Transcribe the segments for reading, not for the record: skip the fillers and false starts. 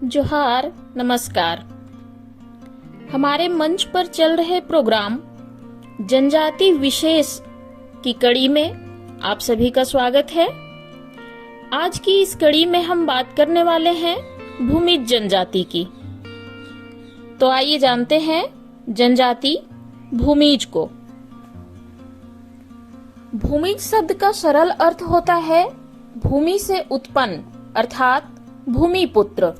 जोहार, नमस्कार। हमारे मंच पर चल रहे प्रोग्राम जनजाति विशेष की कड़ी में आप सभी का स्वागत है। आज की इस कड़ी में हम बात करने वाले हैं भूमिज जनजाति की। तो आइए जानते हैं जनजाति भूमिज को। भूमिज शब्द का सरल अर्थ होता है भूमि से उत्पन्न अर्थात भूमिपुत्र।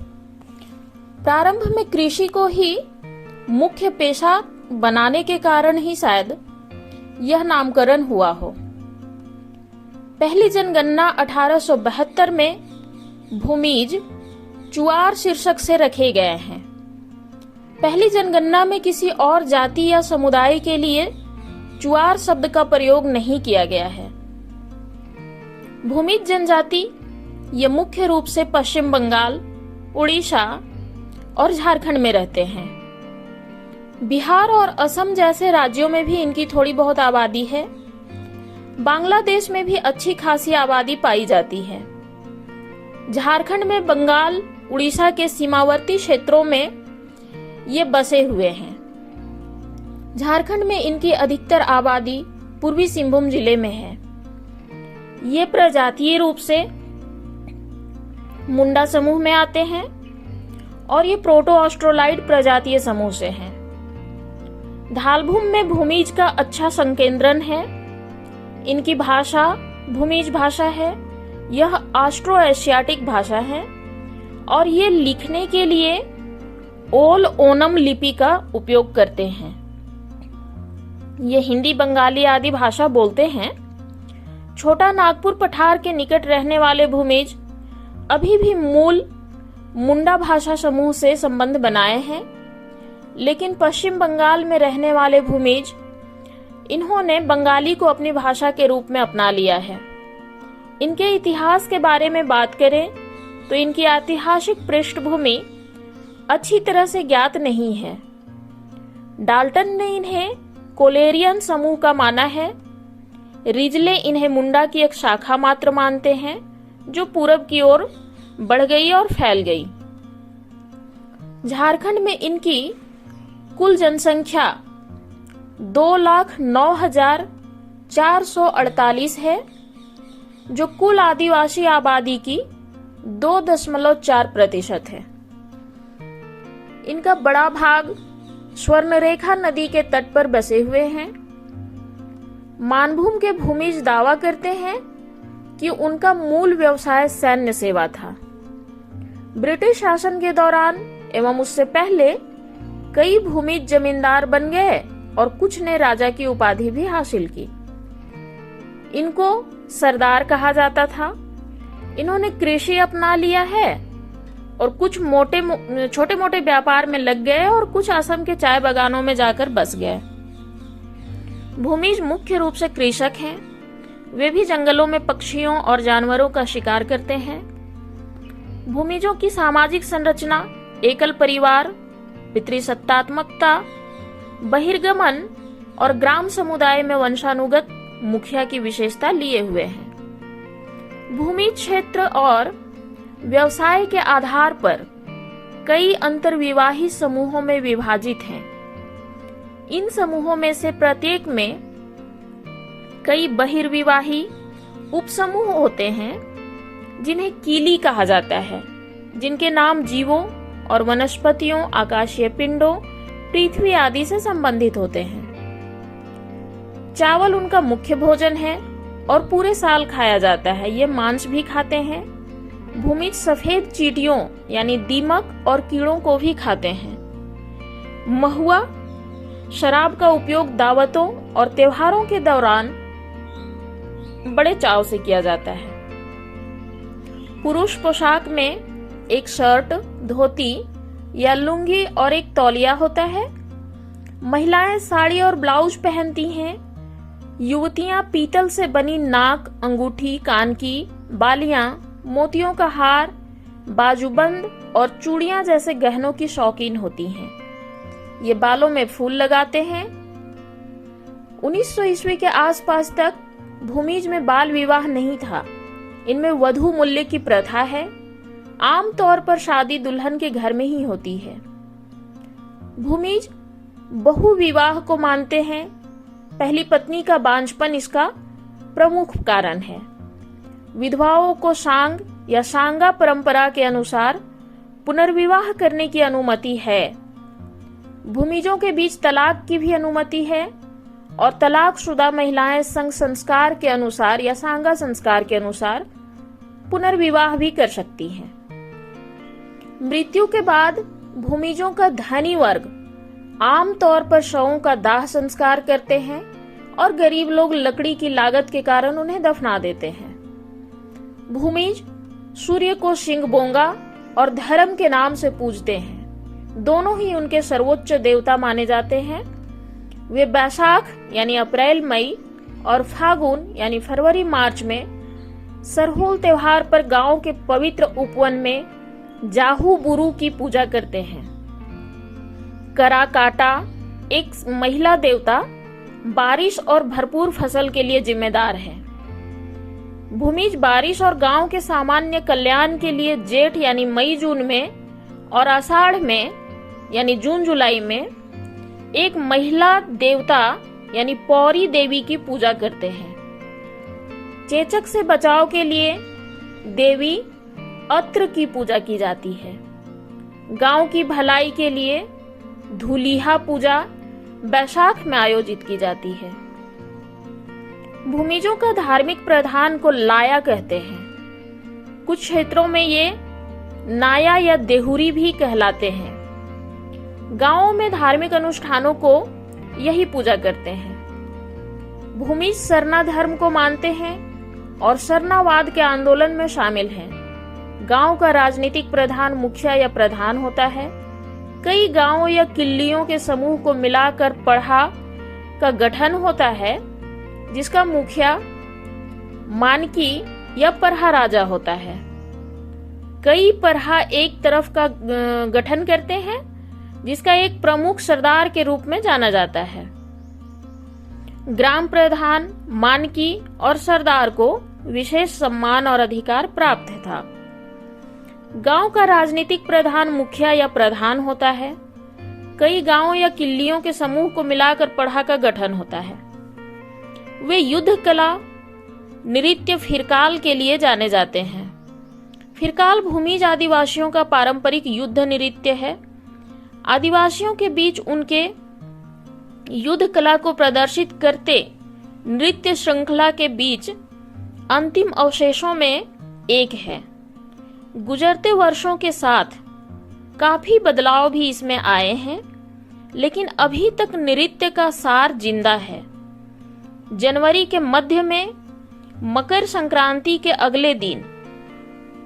प्रारंभ में कृषि को ही मुख्य पेशा बनाने के कारण ही शायद यह नामकरण हुआ हो। पहली जनगणना 1872 में भूमिज चुआर शीर्षक से रखे गए हैं। पहली जनगणना में किसी और जाति या समुदाय के लिए चुआर शब्द का प्रयोग नहीं किया गया है। भूमिज जनजाति ये मुख्य रूप से पश्चिम बंगाल, उड़ीसा और झारखंड में रहते हैं। बिहार और असम जैसे राज्यों में भी इनकी थोड़ी बहुत आबादी है। बांग्लादेश में भी अच्छी खासी आबादी पाई जाती है। झारखंड में बंगाल, उड़ीसा के सीमावर्ती क्षेत्रों में ये बसे हुए हैं। झारखंड में इनकी अधिकतर आबादी पूर्वी सिंहभूम जिले में है। ये प्रजातीय रूप से मुंडा समूह में आते हैं और ये प्रोटो ऑस्ट्रोलाइड प्रजातीय समूह से हैं। ढालभूम में भूमिज का अच्छा संकेंद्रण है। इनकी भाषा भूमिज भाषा है। यह ऑस्ट्रो एशियाटिक भाषा है और ये लिखने के लिए ओल ओनम लिपि का उपयोग करते हैं। ये हिंदी, बंगाली आदि भाषा बोलते हैं। छोटा नागपुर पठार के निकट रहने वाले भूमिज अभी भी मूल मुंडा भाषा समूह से संबंध बनाए हैं, लेकिन पश्चिम बंगाल में रहने वाले भूमिज इन्होंने बंगाली को अपनी भाषा के रूप में अपना लिया है। इनके इतिहास के बारे में बात करें तो इनकी ऐतिहासिक पृष्ठभूमि अच्छी तरह से ज्ञात नहीं है। डाल्टन ने इन्हें कोलेरियन समूह का माना है। रिजले इन्हें मुंडा की एक शाखा मात्र मानते हैं जो पूरब की ओर बढ़ गई और फैल गई। झारखंड में इनकी कुल जनसंख्या 2,09,448 है, जो कुल आदिवासी आबादी की 2.4% है। इनका बड़ा भाग स्वर्णरेखा नदी के तट पर बसे हुए हैं। मानभूम के भूमिज दावा करते हैं कि उनका मूल व्यवसाय सैन्य सेवा था। ब्रिटिश शासन के दौरान एवं उससे पहले कई भूमिज जमींदार बन गए और कुछ ने राजा की उपाधि भी हासिल की। इनको सरदार कहा जाता था। इन्होंने कृषि अपना लिया है और कुछ छोटे मोटे व्यापार में लग गए और कुछ असम के चाय बागानों में जाकर बस गए। भूमिज मुख्य रूप से कृषक हैं। वे भी जंगलों में पक्षियों और जानवरों का शिकार करते हैं। भूमिजों की सामाजिक संरचना एकल परिवार, पितृसत्तात्मकता, बहिर्गमन और ग्राम समुदाय में वंशानुगत मुखिया की विशेषता लिए हुए हैं। भूमि क्षेत्र और व्यवसाय के आधार पर कई अंतर्विवाही समूहों में विभाजित हैं। इन समूहों में से प्रत्येक में कई बहिर्विवाही उपसमूह होते हैं जिन्हें कीली कहा जाता है, जिनके नाम जीवों और वनस्पतियों, आकाशीय पिंडों, पृथ्वी आदि से संबंधित होते हैं। चावल उनका मुख्य भोजन है और पूरे साल खाया जाता है। ये मांस भी खाते हैं। भूमिज सफेद चींटियों यानी दीमक और कीड़ों को भी खाते हैं। महुआ शराब का उपयोग दावतों और त्योहारों के दौरान बड़े चाव से किया जाता है। पुरुष पोशाक में एक शर्ट, धोती या लुंगी और एक तौलिया होता है। महिलाएं साड़ी और ब्लाउज पहनती हैं। युवतियां पीतल से बनी नाक, अंगूठी, कान की बालियां, मोतियों का हार, बाजूबंद और चूड़ियां जैसे गहनों की शौकीन होती हैं। ये बालों में फूल लगाते हैं। 1900 ईस्वी के आसपास तक भूमिज में बाल विवाह नहीं था। इनमें वधू मूल्य की प्रथा है। आमतौर पर शादी दुल्हन के घर में ही होती है। भूमिज बहु विवाह को मानते हैं। पहली पत्नी का बांझपन इसका प्रमुख कारण है। विधवाओं को सांग या सांगा परंपरा के अनुसार पुनर्विवाह करने की अनुमति है। भूमिजों के बीच तलाक की भी अनुमति है और तलाकशुदा महिलाएं संघ संस्कार के अनुसार या सांगा संस्कार के अनुसार पुनर्विवाह भी कर सकती हैं। मृत्यु के बाद भूमिजों का धनी वर्ग आमतौर पर शवों का दाह संस्कार करते हैं और गरीब लोग लकड़ी की लागत के कारण उन्हें दफना देते हैं। भूमिज सूर्य को शिंगबोंगा और धर्म के नाम से पूजते हैं। दोनों ही उनके सर्वोच्च देवता माने जाते हैं। वे बैसाख यानी अप्रैल मई और फागुन यानी फरवरी मार्च में सरहुल त्योहार पर गांव के पवित्र उपवन में जाहू बुरू की पूजा करते हैं। कराकाटा एक महिला देवता बारिश और भरपूर फसल के लिए जिम्मेदार है। भूमिज बारिश और गांव के सामान्य कल्याण के लिए जेठ यानी मई जून में और आषाढ़ में यानी जून जुलाई में एक महिला देवता यानी पौरी देवी की पूजा करते हैं। चेचक से बचाव के लिए देवी अत्र की पूजा की जाती है। गांव की भलाई के लिए धूलिहा पूजा बैसाख में आयोजित की जाती है। भूमिजों का धार्मिक प्रधान को लाया कहते हैं। कुछ क्षेत्रों में ये नाया या देहुरी भी कहलाते हैं। गांवों में धार्मिक अनुष्ठानों को यही पूजा करते हैं। भूमिज सरना धर्म को मानते हैं और सरनावाद के आंदोलन में शामिल हैं। गांव का राजनीतिक प्रधान मुखिया या प्रधान होता है। कई गांवों या किल्लियों के समूह को मिलाकर पढ़ा का गठन होता है, जिसका मुखिया मानकी या परहा राजा होता है। कई परहा एक तरफ का गठन करते हैं, जिसका एक प्रमुख सरदार के रूप में जाना जाता है। ग्राम प्रधान, मानकी और सरदार को विशेष सम्मान और अधिकार प्राप्त था। गांव का राजनीतिक प्रधान मुखिया या प्रधान होता है। कई गांवों या किल्लियों के समूह को मिलाकर पढ़ा का गठन होता है। वे युद्ध कला, नृत्य, फिरकाल के लिए जाने जाते हैं। फिरकाल भूमिज आदिवासियों का पारंपरिक युद्ध नृत्य है। आदिवासियों के बीच उनके युद्ध कला को प्रदर्शित करते नृत्य श्रृंखला के बीच अंतिम अवशेषों में एक है। गुजरते वर्षों के साथ काफी बदलाव भी इसमें आए हैं, लेकिन अभी तक नृत्य का सार जिंदा है। जनवरी के मध्य में मकर संक्रांति के अगले दिन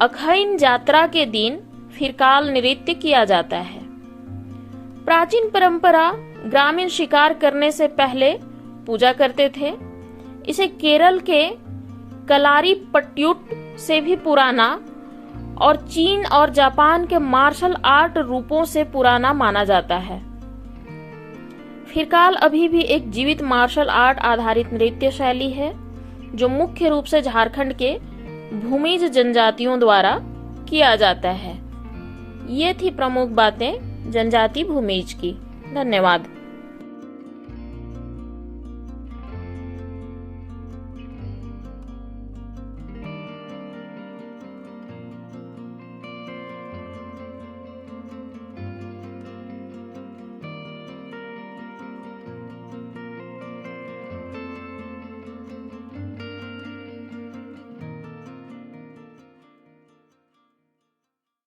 अखैन यात्रा के दिन फिरकाल नृत्य किया जाता है। प्राचीन परंपरा ग्रामीण शिकार करने से पहले पूजा करते थे। इसे केरल के कलारी पट्ट्युट से भी पुराना और चीन और जापान के मार्शल आर्ट रूपों से पुराना माना जाता है। फिरकाल अभी भी एक जीवित मार्शल आर्ट आधारित नृत्य शैली है, जो मुख्य रूप से झारखंड के भूमिज जनजातियों द्वारा किया जाता है। ये थी प्रमुख बातें जनजाति भूमिज की। धन्यवाद।